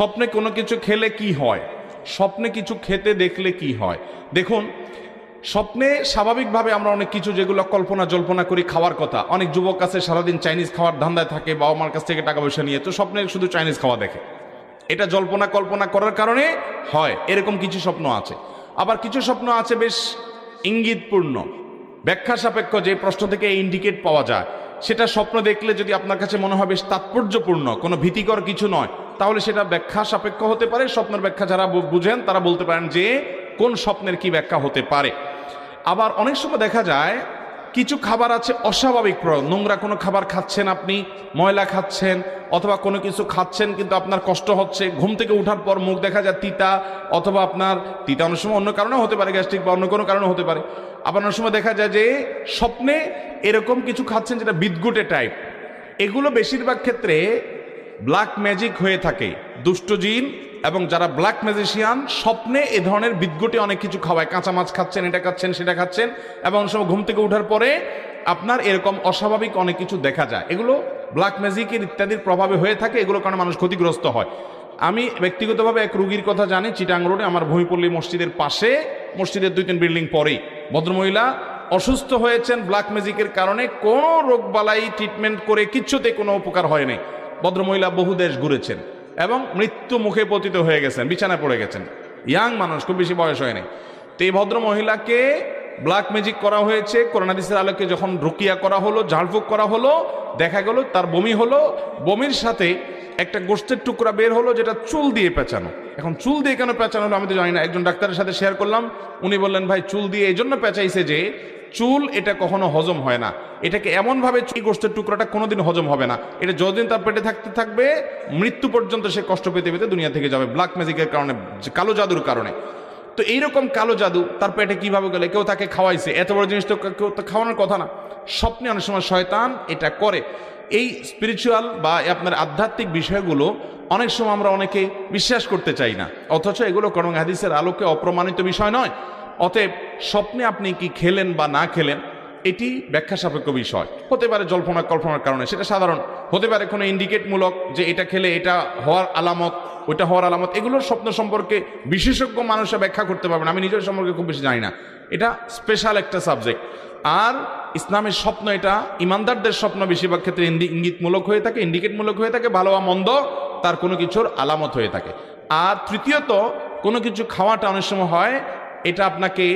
স্বপ্নে কোনো কিছু খেলে কি হয়, স্বপ্নে কিছু খেতে দেখলে কি হয়। দেখুন, স্বপ্নে স্বাভাবিকভাবে আমরা অনেক কিছু যেগুলো কল্পনা জল্পনা করি খাওয়ার কথা, অনেক যুবক আছে সারাদিন চাইনিজ খাওয়ার ধান্দায় থাকে, বাবা মার কাছ থেকে টাকা পয়সা নিয়ে, তো স্বপ্নে শুধু চাইনিজ খাওয়া দেখে, এটা জল্পনা কল্পনা করার কারণে হয়, এরকম কিছু স্বপ্ন আছে। আবার কিছু স্বপ্ন আছে বেশ ইঙ্গিতপূর্ণ, ব্যাখ্যা সাপেক্ষ, যে প্রশ্ন থেকে ইন্ডিকেট পাওয়া যায়, সেটা স্বপ্ন দেখলে যদি আপনার কাছে মনে হয় বেশ তাৎপর্যপূর্ণ, কোনো ভীতিকর কিছু নয়, তাহলে সেটা ব্যাখ্যা সাপেক্ষ হতে পারে। স্বপ্নের ব্যাখ্যা যারা বুঝেন তারা বলতে পারেন যে কোন স্বপ্নের কি ব্যাখ্যা হতে পারে। আবার অনেক সময় দেখা যায় কিছু খাবার আছে অস্বাভাবিক প্রয়োগ, নোংরা কোনো খাবার খাচ্ছেন আপনি, ময়লা খাচ্ছেন, অথবা কোনো কিছু খাচ্ছেন কিন্তু আপনার কষ্ট হচ্ছে, ঘুম থেকে ওঠার পর মুখ দেখা যায় তিতা, অথবা আপনার তিতা অনেক সময় অন্য কারণেও হতে পারে, গ্যাস্ট্রিক বা অন্য কোনো কারণে হতে পারে। আবার অনেক সময় দেখা যায় যে স্বপ্নে এরকম কিছু খাচ্ছেন যেটা বিদঘুটে টাইপ। এগুলো বেশিরভাগ ক্ষেত্রে ব্ল্যাক ম্যাজিক হয়ে থাকে, দুষ্ট জিন এবং যারা ব্ল্যাক ম্যাজিশিয়ান স্বপ্নে এ ধরনের বিদঘুটে অনেক কিছু খাওয়ায়, কাঁচা মাছ খাচ্ছেন, এটা খাচ্ছেন, সেটা খাচ্ছেন, এবং অনেক সময় ঘুম থেকে ওঠার পরে আপনার এরকম অস্বাভাবিক অনেক কিছু দেখা যায়। এগুলো ব্ল্যাক ম্যাজিকের ইত্যাদির প্রভাবে হয়ে থাকে, এগুলোর কারণে মানুষ ক্ষতিগ্রস্ত হয়। আমি ব্যক্তিগতভাবে এক রুগীর কথা জানি, চিটাং রোডে আমার ভূমিপল্লী মসজিদের পাশে, মসজিদের 2-3 বিল্ডিং পরেই ভদ্রমহিলা অসুস্থ হয়েছেন ব্ল্যাক ম্যাজিকের কারণে, কোনো রোগবালাই ট্রিটমেন্ট করে কিচ্ছুতে কোনো উপকার হয়নি। ভদ্রমহিলা বহু দেশ ঘুরেছেন এবং মৃত্যু মুখে পতিত হয়ে গেছেন, বিছানায় পড়ে গেছেন, ইয়াং মানুষ, খুব বেশি বয়স হয়নি। তো এই ভদ্রমহিলাকে ব্ল্যাক ম্যাজিক করা হয়েছে, কোরআন হাদিসের আলোকে যখন রুকিয়া করা হলো, ঝাড়ফুঁক করা হলো, দেখা গেল তার বমি হলো, বমির সাথে একটা গোশতের টুকরা বের হলো যেটা চুল দিয়ে পেঁচানো। এখন চুল দিয়ে কেন পেঁচানো হলো আমি তো জানি না, একজন ডাক্তারের সাথে শেয়ার করলাম, উনি বললেন ভাই চুল দিয়ে এই জন্য পেঁচাইছে যে চুল এটা কখনো হজম হয় না, এটাকে এমনভাবে গোশতের টুকরাটা কোনোদিন হজম হবে না, এটা যতদিন তার পেটে থাকতে থাকবে মৃত্যু পর্যন্ত সে কষ্ট পেতে পেতে দুনিয়া থেকে যাবে ব্ল্যাক ম্যাজিকের কারণে, কালো জাদুর কারণে। তো এইরকম কালো জাদু তার পেটে কিভাবে গেলে, কেউ তাকে খাওয়াইছে, এত বড় জিনিস তো কেউ তো খাওয়ানোর কথা না। স্বপ্নে অনেক সময় শয়তান এটা করে। এই স্পিরিচুয়াল বা আপনার আধ্যাত্মিক বিষয়গুলো অনেক সময় আমরা অনেকে বিশ্বাস করতে চাই না, অথচ এগুলো কোরআন হাদিসের আলোকে অপ্রমাণিত বিষয় নয়। অতএব স্বপ্নে আপনি কি খেলেন বা না খেলেন এটি ব্যাখ্যা সাপেক্ষ বিষয়, হতে পারে জল্পনা কল্পনার কারণে, সেটা সাধারণ, হতে পারে কোনো ইন্ডিকেটমূলক যে এটা খেলে এটা হওয়ার আলামত, ওইটা হওয়ার আলামত। এগুলোর স্বপ্ন সম্পর্কে বিশেষজ্ঞ মানুষরা ব্যাখ্যা করতে পারবেন, আমি নিজের সম্পর্কে খুব বেশি জানি না, এটা স্পেশাল একটা সাবজেক্ট। আর ইসলামের স্বপ্ন এটা ইমানদারদের স্বপ্ন বেশিরভাগ ক্ষেত্রে ইঙ্গিতমূলক হয়ে থাকে, ইন্ডিকেটমূলক হয়ে থাকে, ভালো বা মন্দ তার কোনো কিছুর আলামত হয়ে থাকে। আর তৃতীয়ত, কোনো কিছু খাওয়াটা অনেক সময় হয় এটা আপনাকে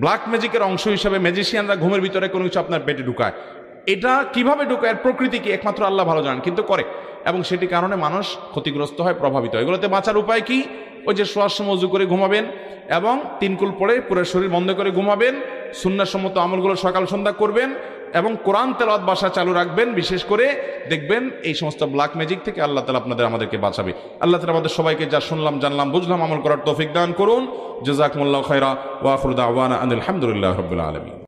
ব্ল্যাক ম্যাজিকের অংশ হিসাবে, ম্যাজিশিয়ানরা ঘুমের ভিতরে কোনো কিছু আপনার পেটে ঢুকায়, এটা কিভাবে ঢুকায় প্রকৃতি কি একমাত্র আল্লাহ ভালো জানেন, কিন্তু করে, এবং সেটি কারণে মানুষ ক্ষতিগ্রস্ত হয়, প্রভাবিত হয়। এগুলোতে বাঁচার উপায় কি? ওই যে শোয়ার সময় ওযু করে ঘুমাবেন এবং 3 কুল পড়ে পুরো শরীর বন্ধ করে ঘুমাবেন, সুন্নাহসম্মত আমলগুলো সকাল সন্ধ্যা করবেন এবং কোরআন তেলাওয়াত বাসা চালু রাখবেন। বিশেষ করে দেখবেন এই সমস্ত ব্ল্যাক ম্যাজিক থেকে আল্লাহ তাআলা আমাদেরকে বাঁচাবে। আল্লাহ তাআলা আমাদের সবাইকে যা শুনলাম, জানলাম, বুঝলাম আমল করার তৌফিক দান করুন। জাযাকুমুল্লাহু খায়রা ওয়া আখিরু দাওয়ানা আনিল হামদুলিল্লাহি রাব্বিল আলামিন।